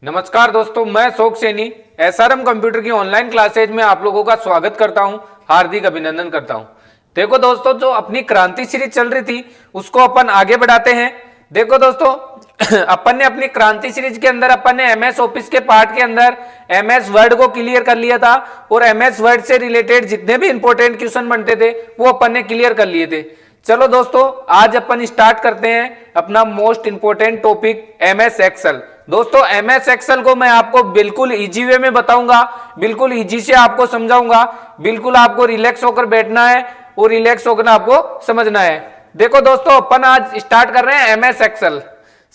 नमस्कार दोस्तों, मैं शोक सैनी एसआरएम कंप्यूटर की ऑनलाइन क्लासेज में आप लोगों का स्वागत करता हूं, हार्दिक अभिनंदन करता हूं। देखो दोस्तों, जो अपनी क्रांति सीरीज चल रही थी उसको अपन आगे बढ़ाते हैं। देखो दोस्तों, अपन ने अपनी क्रांति सीरीज के अंदर अपन ने एमएस ऑफिस के पार्ट के अंदर एमएस वर्ड को क्लियर कर लिया था और एमएस वर्ड से रिलेटेड जितने भी इंपॉर्टेंट क्वेश्चन बनते थे वो अपन ने क्लियर कर लिए थे। चलो दोस्तों, आज अपन स्टार्ट करते हैं अपना most important topic MS Excel. दोस्तों, एमएस एक्सेल को मैं आपको बिल्कुल इजी वे में बताऊंगा, बिल्कुल इजी से आपको समझाऊंगा, बिल्कुल आपको रिलैक्स होकर बैठना है और रिलैक्स होकर आपको समझना है। देखो दोस्तों, अपन आज स्टार्ट कर रहे हैं एमएस एक्सेल।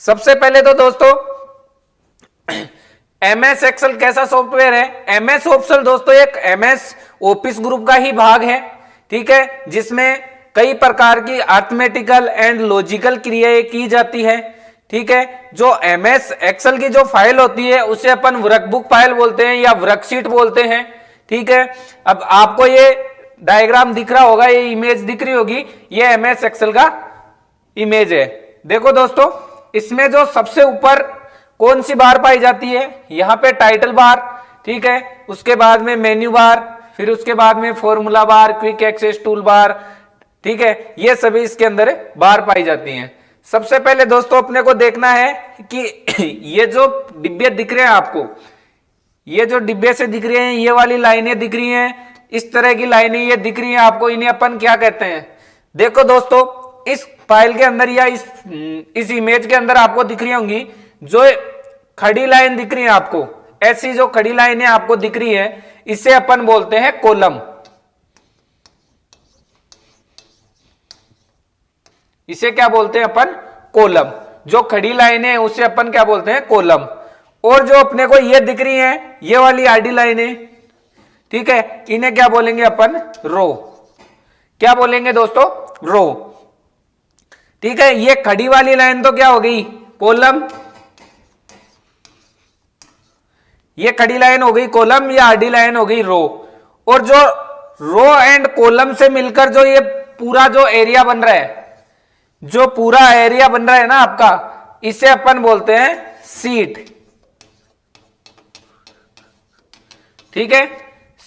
सबसे पहले तो दोस्तों, एमएस एक्सेल कैसा सॉफ्टवेयर है? एमएस एक्सेल दोस्तों एक एमएस ऑफिस ग्रुप का ही भाग है, ठीक है, जिसमें कई प्रकार की अर्थमेटिकल एंड लॉजिकल क्रियाएं की जाती है, ठीक है। जो एमएस एक्सेल की जो फाइल होती है उसे अपन वर्कबुक फाइल बोलते हैं या वर्कशीट बोलते हैं, ठीक है। अब आपको ये डायग्राम दिख रहा होगा, ये इमेज दिख रही होगी, ये एमएस एक्सेल का इमेज है। देखो दोस्तों, इसमें जो सबसे ऊपर कौन सी बार पाई जाती है? यहाँ पे टाइटल बार, ठीक है, उसके बाद में मेन्यू बार, फिर उसके बाद में formula bar, quick access toolbar, ठीक है, ये सभी इसके अंदर बार पाई जाती हैं। सबसे पहले दोस्तों अपने को देखना है कि ये जो डिब्बे दिख रहे हैं आपको, ये जो डिब्बे से दिख रहे हैं, ये वाली लाइनें दिख रही हैं, इस तरह की लाइनें ये दिख रही हैं आपको, इन्हें अपन क्या कहते हैं? देखो दोस्तों, इस फाइल के अंदर या इस इमेज के अंदर आपको दिख रही होंगी जो खड़ी लाइन दिख रही है आपको, ऐसी जो खड़ी लाइनें आपको दिख रही है इसे अपन बोलते हैं कॉलम। इसे क्या बोलते हैं अपन? कॉलम। जो खड़ी लाइनें हैं उसे अपन क्या बोलते हैं? कॉलम। और जो अपने को ये दिख रही हैं, ये वाली आडी लाइनें, ठीक है, इन्हें क्या बोलेंगे अपन? रो। क्या बोलेंगे दोस्तों? रो, ठीक है। ये खड़ी वाली लाइन तो क्या हो गई? कॉलम। ये खड़ी लाइन हो गई कॉलम, या आडी लाइन हो गई रो। और जो रो एंड कॉलम से मिलकर जो ये पूरा जो एरिया बन रहा है, जो पूरा एरिया बन रहा है ना आपका, इसे अपन बोलते हैं सीट, ठीक है,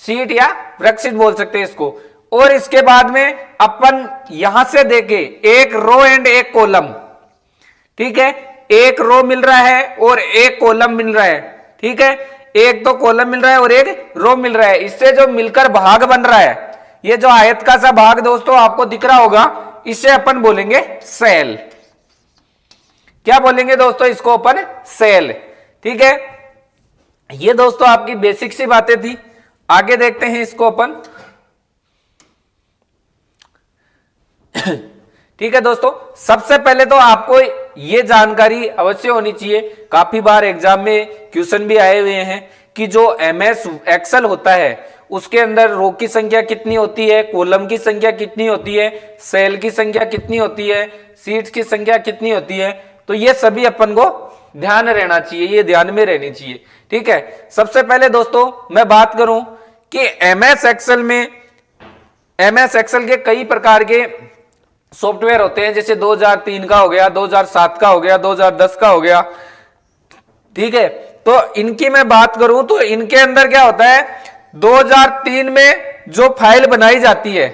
सीट या वर्कशीट बोल सकते हैं इसको। और इसके बाद में अपन यहां से देखे एक रो एंड एक कॉलम, ठीक है, एक रो मिल रहा है और एक कॉलम मिल रहा है, ठीक है, एक तो कॉलम मिल रहा है और एक रो मिल रहा है, इससे जो मिलकर भाग बन रहा है, ये जो आयत का सा भाग दोस्तों आपको दिख रहा होगा, इसे अपन बोलेंगे सेल। क्या बोलेंगे दोस्तों? इसको अपन सेल, ठीक है। ये दोस्तों आपकी बेसिक सी बातें थी। आगे देखते हैं इसको अपन। ठीक है दोस्तों, सबसे पहले तो आपको ये जानकारी अवश्य होनी चाहिए, काफी बार एग्जाम में क्वेश्चन भी आए हुए हैं कि जो एमएस एक्सेल होता है उसके अंदर रो की संख्या कितनी होती है, कॉलम की संख्या कितनी होती है, सेल की संख्या कितनी होती है, सीट्स की संख्या कितनी होती है। तो ये सभी अपन को ध्यान रहना चाहिए, ये ध्यान में रहनी चाहिए, ठीक है। सबसे पहले दोस्तों मैं बात करूं कि एमएस एक्सेल में, एमएस एक्सेल के कई प्रकार के सॉफ्टवेयर होते हैं, जैसे 2003 का हो गया, 2007 का हो गया, 2010 का हो गया, ठीक है। तो इनकी मैं बात करूं तो इनके अंदर क्या होता है, 2003 में जो फाइल बनाई जाती है,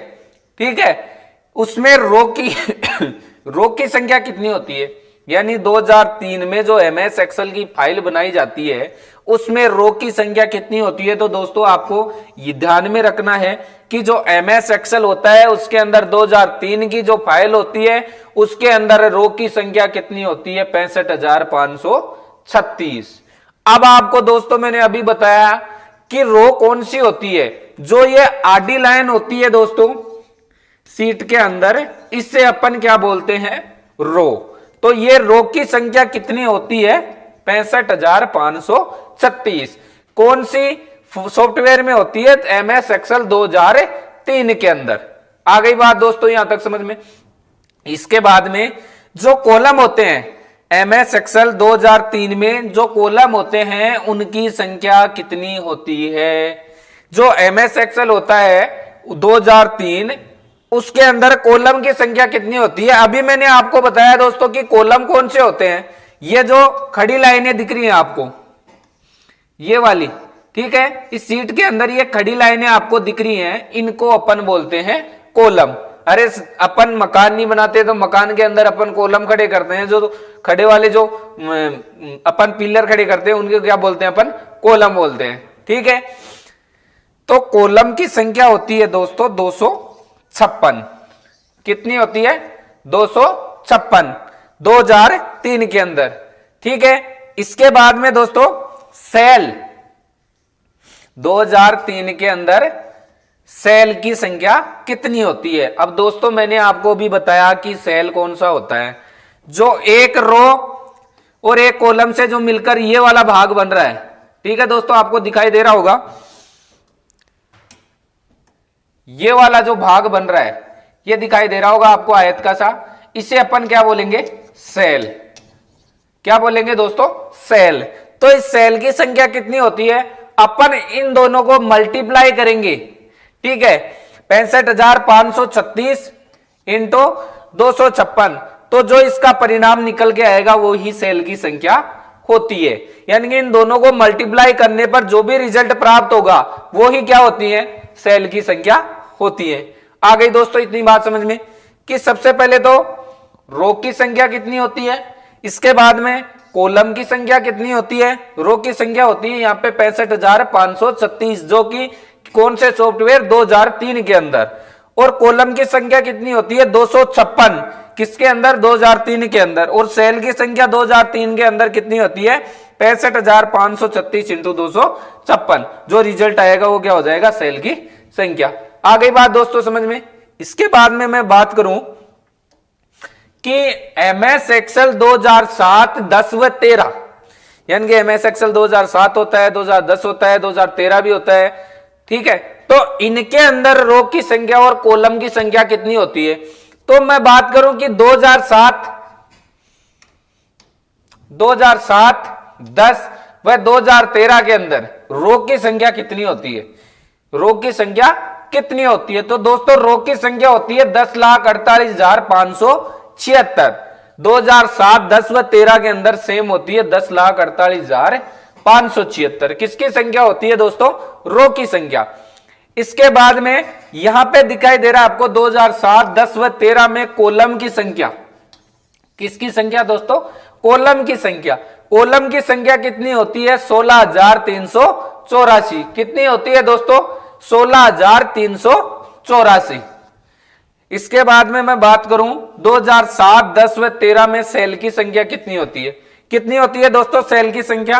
ठीक है, उसमें रो की संख्या कितनी होती है? यानी 2003 में जो एमएस एक्सेल की फाइल बनाई जाती है उसमें रो की संख्या कितनी होती है? तो दोस्तों आपको ये ध्यान में रखना है कि जो एमएस एक्सेल होता है उसके अंदर 2003 की जो फाइल होती है उसके अंदर रो की संख्या कितनी होती है? 65,536। अब आपको दोस्तों मैंने अभी बताया कि रो कौन सी होती है, जो ये आडी लाइन होती है दोस्तों सीट के अंदर, इससे अपन क्या बोलते हैं? रो। तो ये रो की संख्या कितनी होती है? 65,536। कौन सी सॉफ्टवेयर में होती है? एमएस एक्सेल 2003 के अंदर। आ गई बात दोस्तों यहां तक समझ में। इसके बाद में जो कॉलम होते हैं एमएस एक्सेल 2003 में जो कॉलम होते हैं उनकी संख्या कितनी होती है? जो एमएस एक्सेल होता है 2003 उसके अंदर कॉलम की संख्या कितनी होती है? अभी मैंने आपको बताया दोस्तों कि कॉलम कौन से होते हैं। ये जो खड़ी लाइनें दिख रही हैं आपको, ये वाली, ठीक है। इस शीट के अंदर ये खड़ी लाइनें आपको दिख रही हैं, इनको अपन बोलते हैं कॉलम। अरे अपन मकान नहीं बनाते तो मकान के अंदर अपन कॉलम खड़े करते हैं, जो खड़े वाले जो अपन पिलर खड़े करते हैं उनके क्या बोलते हैं, अपन कॉलम बोलते हैं, ठीक है। तो कॉलम की संख्या होती है दोस्तों 256। कितनी होती है? 256 2003 के अंदर, ठीक है। इसके बाद में दोस्तों सेल 2003 के अंदर सेल की संख्या कितनी होती है? अब दोस्तों मैंने आपको भी बताया कि सेल कौन सा होता है, जो एक रो और एक कॉलम से जो मिलकर ये वाला भाग बन रहा है, ठीक है दोस्तों। आपको दिखाई दे रहा होगा ये वाला जो भाग बन रहा है, ये दिखाई दे रहा होगा आपको आयत का सा, इसे अपन क्या बोलेंगे? सेल। क्या बोलेंगे दोस्तों? सेल। तो इस सेल की संख्या कितनी होती है? अपन इन दोनों को मल्टीप्लाई करेंगे, ठीक है। 65,536 इंटू 256, तो जो इसका परिणाम निकल के आएगा वो ही सेल की संख्या होती है। यानी कि इन दोनों को मल्टीप्लाई करने पर जो भी रिजल्ट प्राप्त होगा वो ही क्या होती है? सेल की संख्या होती है। आ गई दोस्तों इतनी बात समझ में कि सबसे पहले तो रो की संख्या कितनी होती है, इसके बाद में कॉलम की संख्या कितनी होती है, रो की संख्या होती है यहाँ पे 65,536, जो कि कौन से सॉफ्टवेयर? 2003 के अंदर। और कॉलम की संख्या कितनी होती है? 256, किसके अंदर? 2003 के अंदर। और सेल की संख्या 2003 के अंदर कितनी होती है? 65,536 इंटू 256, जो रिजल्ट आएगा वो क्या हो जाएगा? सेल की संख्या। आ गई बात दोस्तों समझ में। इसके बाद में मैं बात करूं कि एमएस एक्सेल 2007, 10 व 13, यानी कि एमएस एक्सेल 2007 होता है, 2010 होता है, 2013 भी होता है, ठीक है। तो इनके अंदर रो की संख्या और कॉलम की संख्या कितनी होती है? तो मैं बात करूं कि 2007, 10 व 2013 के अंदर रो की संख्या कितनी होती है? रो की संख्या कितनी होती है? तो दोस्तों रो की संख्या होती है 10,48,576। 2007, 10 व 13 के अंदर सेम होती है 10,48,576। किसकी संख्या होती है दोस्तों? रो की संख्या। इसके बाद में यहां पे दिखाई दे रहा है आपको 2007, 10 व 13 में कॉलम की संख्या। किसकी संख्या दोस्तों? कॉलम की संख्या। कॉलम की संख्या कितनी होती है? 16,384। कितनी होती है दोस्तों? 16,384। इसके बाद में मैं बात करूं 2007, 10 व 13 में सेल की संख्या कितनी होती है? कितनी होती है दोस्तों सेल की संख्या?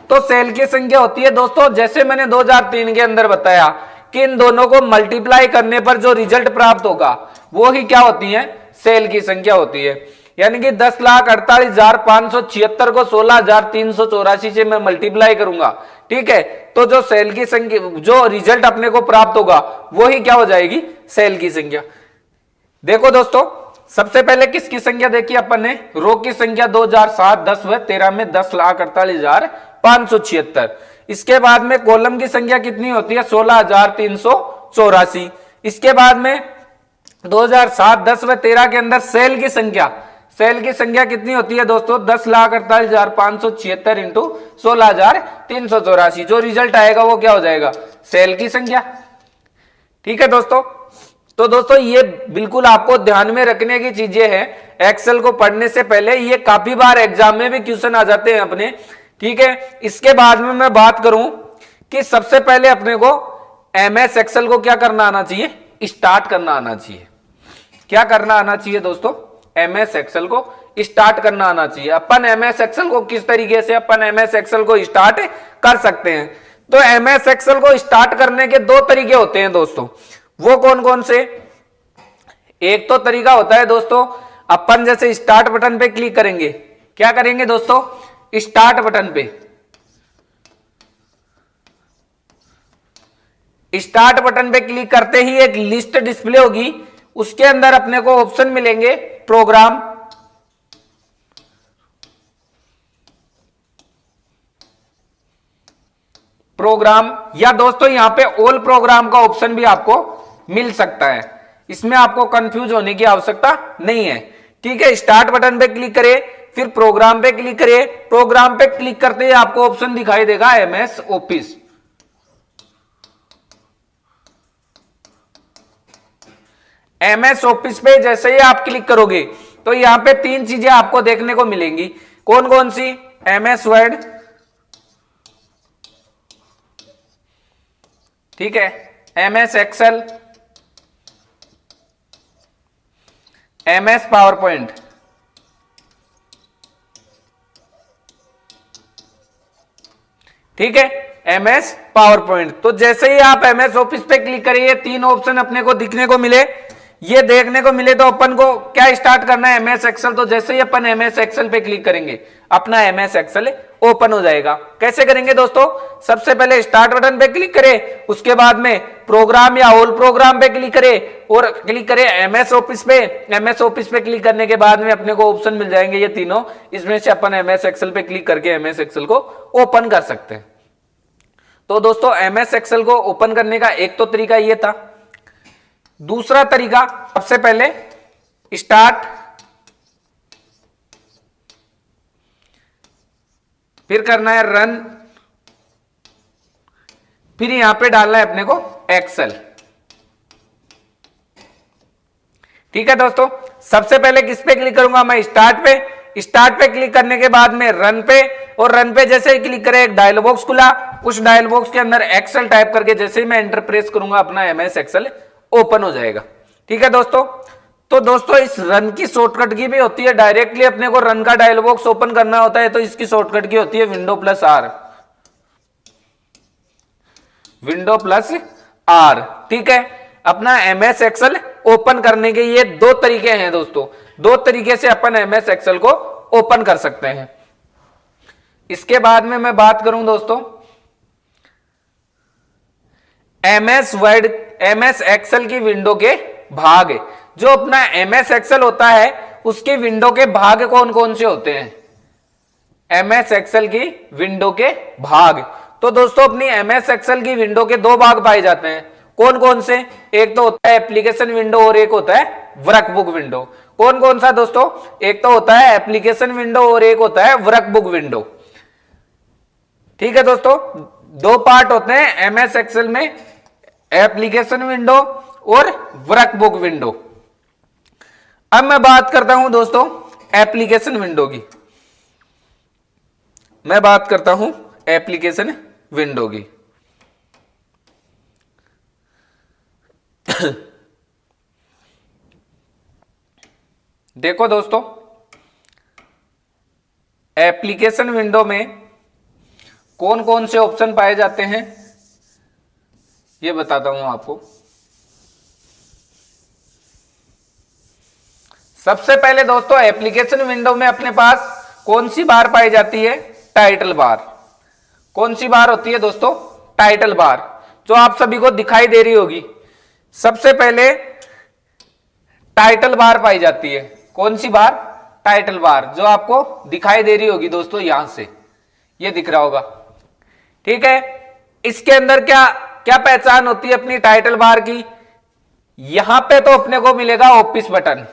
तो सेल की संख्या होती है दोस्तों, जैसे मैंने 2003 के अंदर बताया कि इन दोनों को मल्टीप्लाई करने पर जो रिजल्ट प्राप्त होगा वो ही क्या होती है? सेल की संख्या होती है। यानी कि 10,48,576 को 16,384 से मैं मल्टीप्लाई करूंगा, ठीक है। तो जो सेल की संख्या, जो रिजल्ट अपने को प्राप्त होगा वो ही क्या हो जाएगी? सेल की संख्या। देखो दोस्तों सबसे पहले किसकी संख्या देखी अपन ने? रो की संख्या 2007, 10 व 13 में 10,48,576। इसके बाद में कॉलम की संख्या कितनी होती है? 16,384। इसके बाद में 2007, 10 व 13 के अंदर सेल की संख्या, सेल की संख्या कितनी होती है दोस्तों? 10,48,576 इंटू 16,384। जो रिजल्ट आएगा वो क्या हो जाएगा? सेल की संख्या, ठीक है दोस्तों। तो दोस्तों ये बिल्कुल आपको ध्यान में रखने की चीजें हैं एक्सेल को पढ़ने से पहले। ये काफी बार एग्जाम में भी क्वेश्चन आ जाते हैं अपने, ठीक है। इसके बाद में मैं बात करूं कि सबसे पहले अपने को एमएस एक्सेल को क्या करना आना चाहिए? स्टार्ट करना आना चाहिए। क्या करना आना चाहिए दोस्तों? एमएस एक्सेल को स्टार्ट करना आना चाहिए। अपन एमएस एक्सेल को किस तरीके से अपन एमएस एक्सेल को स्टार्ट कर सकते हैं? तो एमएस एक्सेल को स्टार्ट करने के दो तरीके होते हैं दोस्तों। वो कौन कौन से? एक तो तरीका होता है दोस्तों, अपन जैसे स्टार्ट बटन पे क्लिक करेंगे, क्या करेंगे दोस्तों? स्टार्ट बटन पे, स्टार्ट बटन पे क्लिक करते ही एक लिस्ट डिस्प्ले होगी, उसके अंदर अपने को ऑप्शन मिलेंगे प्रोग्राम, या दोस्तों यहां पे ऑल प्रोग्राम का ऑप्शन भी आपको मिल सकता है। इसमें आपको कंफ्यूज होने की आवश्यकता नहीं है, ठीक है। स्टार्ट बटन पे क्लिक करें, फिर प्रोग्राम पे क्लिक करिए। प्रोग्राम पे क्लिक करते ही आपको ऑप्शन दिखाई देगा एमएस ऑफिस। एमएस ऑफिस पे जैसे ही आप क्लिक करोगे तो यहां पे तीन चीजें आपको देखने को मिलेंगी। कौन कौन सी? एमएस वर्ड, ठीक है, MS Excel, MS PowerPoint. ठीक है, एमएस पावर पॉइंट। तो जैसे ही आप एमएस ऑफिस पे क्लिक करिए, तीन ऑप्शन अपने को दिखने को मिले, ये देखने को मिले, तो अपन को क्या स्टार्ट करना है? MS Excel. तो जैसे ही अपन एमएस एक्सेल पे क्लिक करेंगे अपना एमएस एक्सेल ओपन हो जाएगा। कैसे करेंगे दोस्तों? सबसे पहले स्टार्ट बटन पे क्लिक करें, उसके बाद में प्रोग्राम या ऑल प्रोग्राम पे क्लिक करें और क्लिक करें एमएस ऑफिस पे। एमएस ऑफिस पे क्लिक करने के बाद में अपने को ऑप्शन मिल जाएंगे ये तीनों, इसमें से अपन एमएस एक्सेल पे क्लिक करके एमएस एक्सेल को ओपन कर सकते हैं। तो दोस्तों एमएस एक्सेल को ओपन करने का एक तो तरीका ये था। दूसरा तरीका, सबसे पहले स्टार्ट, फिर करना है रन, फिर यहां पे डालना है अपने को एक्सेल। ठीक है दोस्तों, सबसे पहले किस पे क्लिक करूंगा मैं? स्टार्ट पे। स्टार्ट पे क्लिक करने के बाद में रन पे, और रन पे जैसे ही क्लिक करें एक डायलॉग बॉक्स खुला, उस डायलॉग बॉक्स के अंदर एक्सेल टाइप करके जैसे ही मैं एंटर प्रेस करूंगा अपना एमएस एक्सेल ओपन हो जाएगा। ठीक है दोस्तों, तो दोस्तों इस रन की शॉर्टकट की भी होती है, डायरेक्टली अपने को रन का डायलॉग बॉक्स ओपन करना होता है तो इसकी शॉर्टकट की होती है window plus R, window plus R. ठीक है, अपना एमएस एक्सेल ओपन करने के ये दो तरीके हैं दोस्तों, दो तरीके से अपन एमएस एक्सेल को ओपन कर सकते हैं। इसके बाद में मैं बात करूं दोस्तों एमएस वर्ड, एमएस एक्सेल की विंडो के भाग। जो अपना एमएस एक्सेल होता है उसके विंडो के भाग कौन कौन से होते हैं? एमएस एक्सेल की विंडो के भाग। तो दोस्तों अपनी एमएस एक्सेल की विंडो के दो भाग पाए जाते हैं। कौन कौन से? एक तो होता है एप्लीकेशन विंडो और एक होता है वर्कबुक विंडो। कौन कौन सा दोस्तों? एक तो होता है एप्लीकेशन विंडो और एक होता है वर्कबुक विंडो। ठीक है दोस्तों, दो पार्ट होते हैं एमएस एक्सेल में, एप्लीकेशन विंडो और वर्कबुक विंडो। अब मैं बात करता हूं दोस्तों एप्लीकेशन विंडो की। मैं बात करता हूं एप्लीकेशन विंडो की। देखो दोस्तों, एप्लीकेशन विंडो में कौन कौन से ऑप्शन पाए जाते हैं ये बताता हूं आपको। सबसे पहले दोस्तों एप्लीकेशन विंडो में अपने पास कौन सी बार पाई जाती है? Title bar. कौन सी बार होती है दोस्तों? टाइटल बार, जो आप सभी को दिखाई दे रही होगी। सबसे पहले टाइटल बार पाई जाती है। कौन सी बार? टाइटल बार, जो आपको दिखाई दे रही होगी दोस्तों, यहां से ये दिख रहा होगा। ठीक है, इसके अंदर क्या क्या पहचान होती है अपनी टाइटल बार की? यहां पे तो अपने को मिलेगा ऑफिस बटन,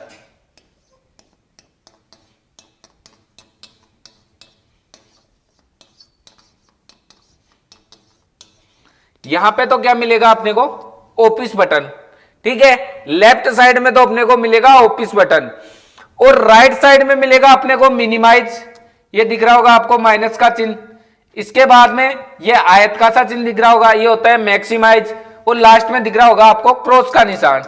यहां पे तो क्या मिलेगा अपने को? Office button. ठीक है, लेफ्ट साइड में तो अपने को मिलेगा ऑफिस बटन और राइट साइड में मिलेगा अपने को मिनिमाइज, ये दिख रहा होगा आपको माइनस का चिन्ह। इसके बाद में ये आयत का सा चिन्ह दिख रहा होगा, ये होता है मैक्सिमाइज, और लास्ट में दिख रहा होगा आपको क्रॉस का निशान।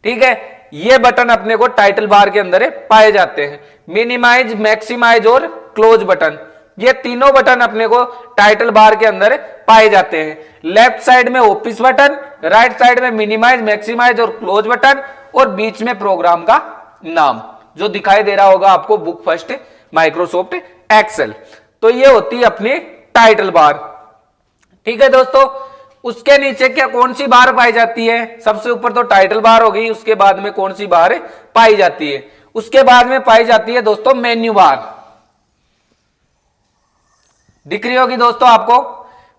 ठीक है, ये बटन अपने को टाइटल बार के अंदर पाए जाते हैं। मिनिमाइज, मैक्सिमाइज और क्लोज बटन, ये तीनों बटन अपने को टाइटल बार के अंदर पाए जाते हैं। लेफ्ट साइड में ऑफिस बटन, राइट साइड में मिनिमाइज, मैक्सिमाइज और क्लोज बटन, और बीच में प्रोग्राम का नाम जो दिखाई दे रहा होगा आपको, बुक फर्स्ट माइक्रोसॉफ्ट एक्सेल। तो ये होती है अपनी टाइटल बार। ठीक है दोस्तों, उसके नीचे क्या कौन सी बार पाई जाती है? सबसे ऊपर तो टाइटल बार हो गई, उसके बाद में कौन सी बार पाई जाती है? उसके बाद में पाई जाती है दोस्तों मेन्यू बार। दिख रही होगी दोस्तों आपको,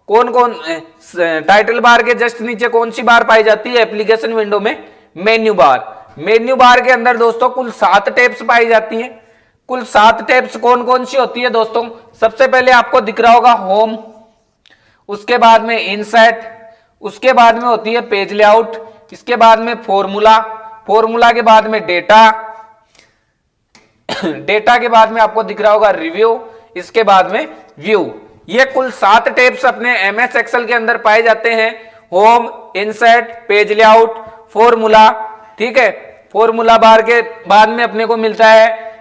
कौन कौन टाइटल बार के जस्ट नीचे कौन सी बार पाई जाती है एप्लीकेशन विंडो में? Menu bar. मेन्यू बार के अंदर दोस्तों कुल 7 टैब्स पाई जाती हैं। कुल 7 टैब्स कौन कौन सी होती है दोस्तों? सबसे पहले आपको दिख रहा होगा होम, उसके बाद में इनसर्ट, उसके बाद में होती है पेज लेआउट, इसके बाद में फॉर्मूला, फॉर्मूला के बाद में डेटा, डेटा के बाद में आपको दिख रहा होगा रिव्यू, इसके बाद में व्यू। ये कुल 7 टैब्स अपने एमएस एक्सेल के अंदर पाए जाते हैं। Home, insert, page layout, formula, ठीक है। फॉर्मूला बार के बाद में अपने को मिलता है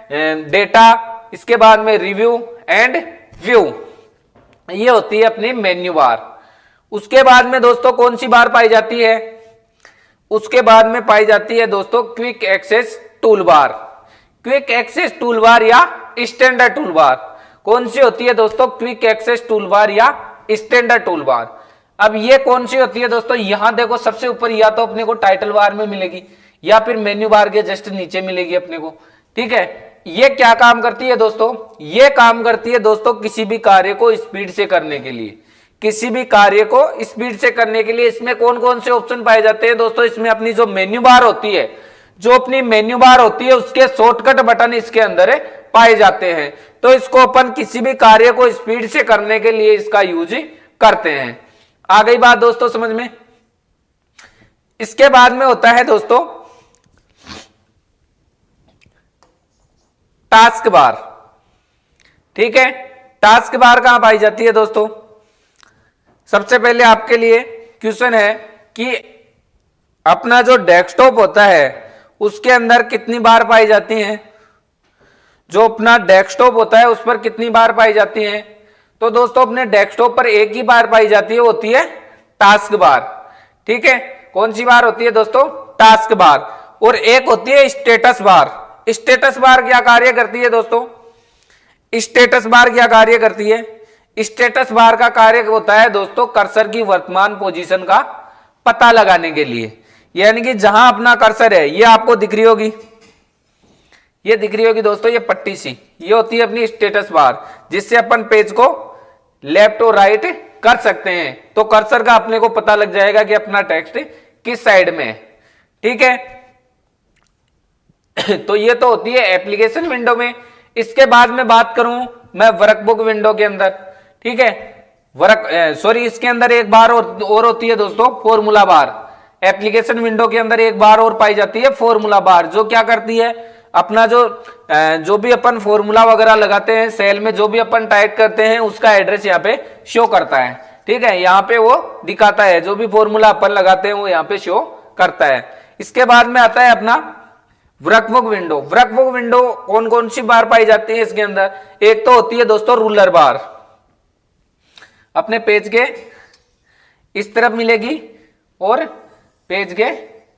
डेटा, इसके बाद में रिव्यू एंड व्यू। ये होती है अपनी मेन्यू बार। उसके बाद में दोस्तों कौन सी बार पाई जाती है? उसके बाद में पाई जाती है दोस्तों quick access toolbar. Quick access toolbar या स्टैंडर्ड टूल बार कौन सी होती है दोस्तों? क्विक एक्सेस टूल बार या स्टैंडर्ड टूल बार। अब ये कौन सी होती है दोस्तों? यहां देखो सबसे ऊपर या तो अपने को टाइटल बार में मिलेगी या फिर मेन्यू बार के जस्ट नीचे मिलेगी अपने को, ठीक है। ये क्या काम करती है दोस्तों? ये काम करती है दोस्तों किसी भी कार्य को स्पीड से करने के लिए, किसी भी कार्य को स्पीड से करने के लिए। इसमें कौन कौन से ऑप्शन पाए जाते हैं दोस्तों? इसमें अपनी जो मेन्यू बार होती है, जो अपनी मेन्यू बार होती है उसके शॉर्टकट बटन इसके अंदर पाए जाते हैं। तो इसको अपन किसी भी कार्य को स्पीड से करने के लिए इसका यूज करते हैं। आ गई बात दोस्तों समझ में? इसके बाद में होता है दोस्तों टास्क बार, ठीक है। टास्क बार कहां पाई जाती है दोस्तों? सबसे पहले आपके लिए क्वेश्चन है कि अपना जो डेस्कटॉप होता है उसके अंदर कितनी बार पाई जाती हैं? जो अपना डेस्कटॉप होता है उस पर कितनी बार पाई जाती हैं? तो दोस्तों अपने डेस्कटॉप पर एक ही बार पाई जाती है, होती है टास्क बार, ठीक है। कौन सी बार होती है दोस्तों? Task bar. और एक होती है स्टेटस बार। स्टेटस बार क्या कार्य करती है दोस्तों? स्टेटस बार क्या कार्य करती है? स्टेटस बार का कार्य होता है दोस्तों कर्सर की वर्तमान पोजीशन का पता लगाने के लिए। यानी कि जहां अपना कर्सर है, ये आपको दिख रही होगी, ये दिख रही होगी दोस्तों, ये पट्टी सी, ये होती है अपनी स्टेटस बार, जिससे अपन पेज को लेफ्ट और राइट कर सकते हैं। तो कर्सर का अपने को पता लग जाएगा कि अपना टेक्स्ट किस साइड में है, ठीक है। तो ये तो होती है एप्लीकेशन विंडो में। इसके बाद में बात करूं मैं वर्कबुक विंडो के अंदर, ठीक है। इसके अंदर एक बार और होती है दोस्तों फॉर्मूला बार। एप्लीकेशन विंडो के अंदर एक बार और पाई जाती है फॉर्मूला बार, जो क्या करती है अपना जो भी अपन फॉर्मूला वगैरह लगाते हैं सेल में, जो भी अपन टाइप करते हैं उसका एड्रेस यहाँ पे शो करता है, ठीक है। यहाँ पे वो दिखाता है, जो भी फॉर्मूला अपन लगाते हैं वो यहाँ पे शो करता है। इसके बाद में आता है अपना वर्कबुक विंडो। वर्कबुक विंडो कौन कौन सी बार पाई जाती है इसके अंदर? एक तो होती है दोस्तों रूलर बार, अपने पेज के इस तरफ मिलेगी और पेज के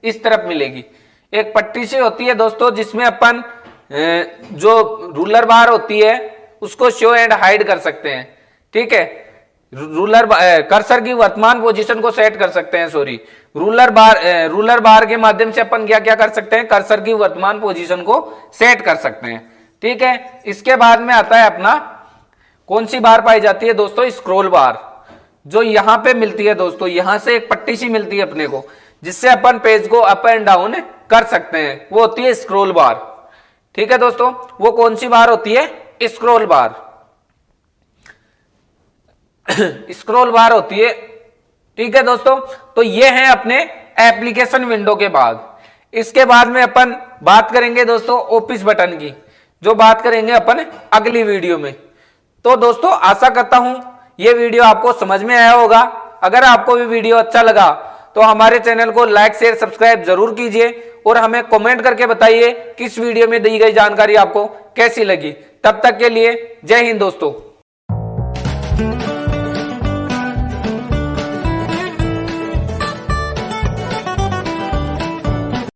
इस तरफ मिलेगी। एक पट्टी से होती है दोस्तों जिसमें अपन जो रूलर बार होती है उसको शो एंड हाइड कर सकते हैं, ठीक है। रूलर कर्सर की वर्तमान पोजीशन को सेट कर सकते हैं, सॉरी रूलर बार के माध्यम से अपन क्या क्या कर सकते हैं? कर्सर की वर्तमान पोजीशन को सेट कर सकते हैं, ठीक है। इसके बाद में आता है अपना कौन सी बार पाई जाती है दोस्तों? स्क्रॉल बार, जो यहां पे मिलती है दोस्तों, यहां से एक पट्टी सी मिलती है अपने को, जिससे अपन पेज को अप एंड डाउन कर सकते हैं, वो होती है स्क्रॉल बार, ठीक है दोस्तों। वो कौन सी बार होती है? स्क्रॉल बार। स्क्रॉल बार होती है, ठीक है दोस्तों। तो ये है अपने एप्लीकेशन विंडो के बाद। इसके बाद में अपन बात करेंगे दोस्तों ऑफिस बटन की, जो बात करेंगे अपन अगली वीडियो में। तो दोस्तों आशा करता हूं ये वीडियो आपको समझ में आया होगा। अगर आपको भी वीडियो अच्छा लगा तो हमारे चैनल को लाइक शेयर सब्सक्राइब जरूर कीजिए और हमें कमेंट करके बताइए किस वीडियो में दी गई जानकारी आपको कैसी लगी। तब तक के लिए जय हिंद दोस्तों।